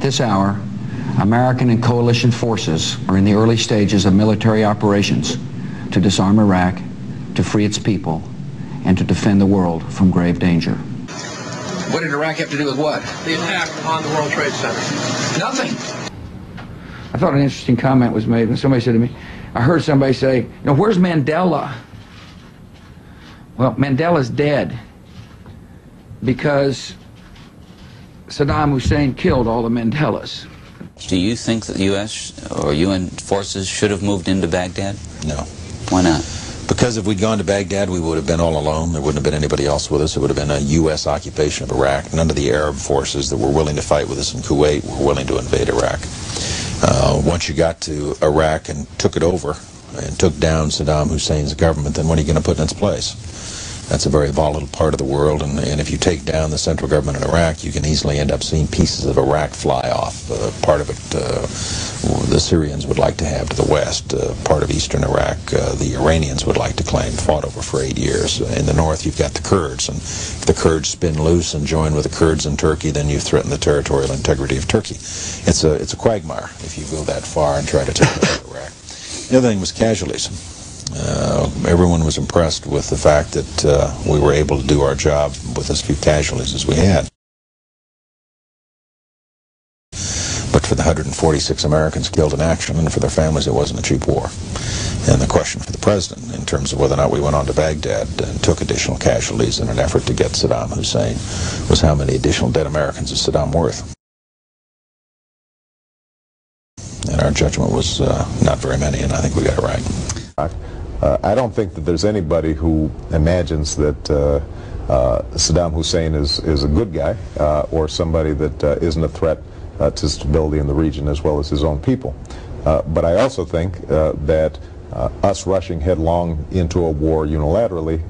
this hour, American and coalition forces are in the early stages of military operations to disarm Iraq, to free its people, and to defend the world from grave danger. What did Iraq have to do with what? The attack on the World Trade Center. Nothing. I thought an interesting comment was made when somebody said to me, I heard somebody say, you know, where's Mandela? Well, Mandela's dead because Saddam Hussein killed all the Mandelas. Do you think that the U.S. or UN forces should have moved into Baghdad? No. Why not? Because if we'd gone to Baghdad, we would have been all alone. There wouldn't have been anybody else with us. It would have been a U.S. occupation of Iraq. None of the Arab forces that were willing to fight with us in Kuwait were willing to invade Iraq. Once you got to Iraq and took it over and took down Saddam Hussein's government, then what are you going to put in its place? That's a very volatile part of the world, and if you take down the central government in Iraq, you can easily end up seeing pieces of Iraq fly off. Part of it the Syrians would like to have to the west. Part of eastern Iraq the Iranians would like to claim, fought over for 8 years. In the north you've got the Kurds, and if the Kurds spin loose and join with the Kurds in Turkey, then you threaten the territorial integrity of Turkey. It's a quagmire if you go that far and try to take over Iraq. The other thing was casualties. Everyone was impressed with the fact that we were able to do our job with as few casualties as we had. But for the 146 Americans killed in action and for their families, it wasn't a cheap war. And the question for the president, in terms of whether or not we went on to Baghdad and took additional casualties in an effort to get Saddam Hussein, was how many additional dead Americans is Saddam worth? And our judgment was not very many, and I think we got it right. I don't think that there's anybody who imagines that Saddam Hussein is a good guy or somebody that isn't a threat to stability in the region as well as his own people. But I also think that us rushing headlong into a war unilaterally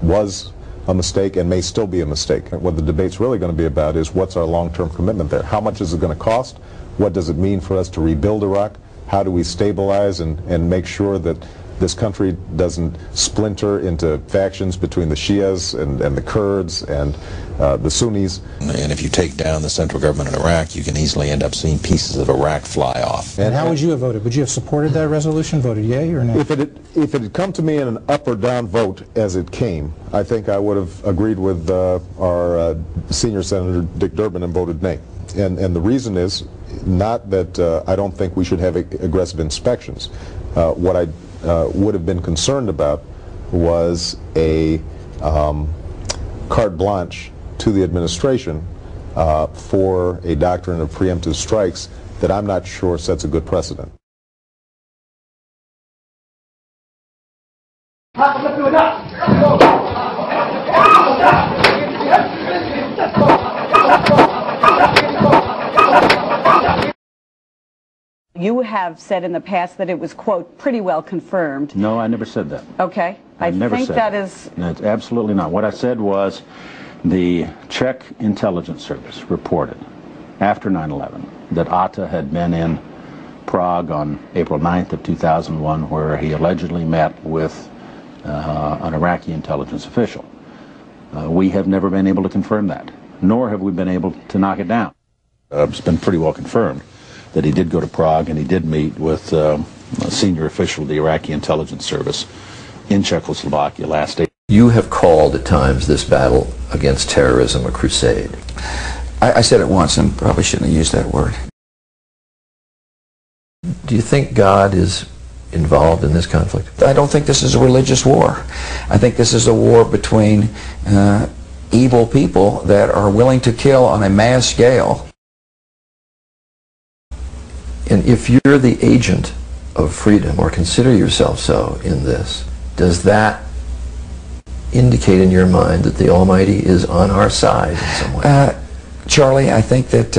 was a mistake and may still be a mistake. What the debate's really going to be about is what's our long-term commitment there? How much is it going to cost? What does it mean for us to rebuild Iraq? How do we stabilize and make sure that this country doesn't splinter into factions between the Shias and the Kurds and the Sunnis? And if you take down the central government in Iraq, you can easily end up seeing pieces of Iraq fly off. And how would you have voted? Would you have supported that resolution, voted yea or nay? If it had come to me in an up or down vote as it came, I think I would have agreed with our senior Senator Dick Durbin and voted nay. And the reason is not that I don't think we should have aggressive inspections. What I would have been concerned about was a carte blanche to the administration for a doctrine of preemptive strikes that I'm not sure sets a good precedent. You have said in the past that it was, quote, pretty well confirmed. No, I never said that. Okay. I never think said that is... No, absolutely not. What I said was the Czech intelligence service reported after 9/11 that Atta had been in Prague on April 9th of 2001 where he allegedly met with an Iraqi intelligence official. We have never been able to confirm that, nor have we been able to knock it down. It's been pretty well confirmed that he did go to Prague and he did meet with a senior official of the Iraqi intelligence service in Czechoslovakia last April. You have called at times this battle against terrorism a crusade. I said it once and probably shouldn't have used that word. Do you think God is involved in this conflict? I don't think this is a religious war. I think this is a war between evil people that are willing to kill on a mass scale. And if you're the agent of freedom, or consider yourself so in this, does that indicate in your mind that the Almighty is on our side in some way? Charlie, I think that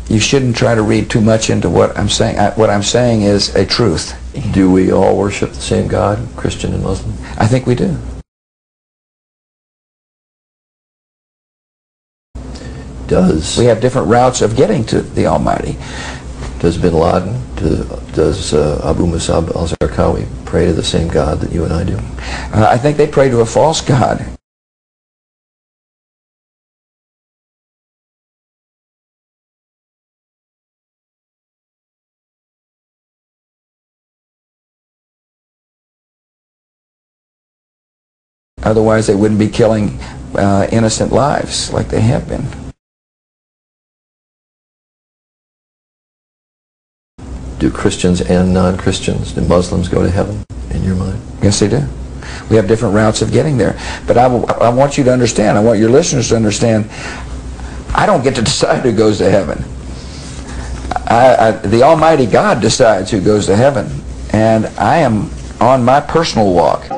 you shouldn't try to read too much into what I'm saying. What I'm saying is a truth. Do we all worship the same God, Christian and Muslim? I think we do. We have different routes of getting to the Almighty. Does bin Laden, does Abu Musab al-Zarqawi pray to the same God that you and I do? I think they pray to a false God. Otherwise, they wouldn't be killing innocent lives like they have been. Do Christians and non-Christians, do Muslims go to heaven, in your mind? Yes, they do. We have different routes of getting there. But I want you to understand, I want your listeners to understand, I don't get to decide who goes to heaven. The Almighty God decides who goes to heaven. And I am on my personal walk.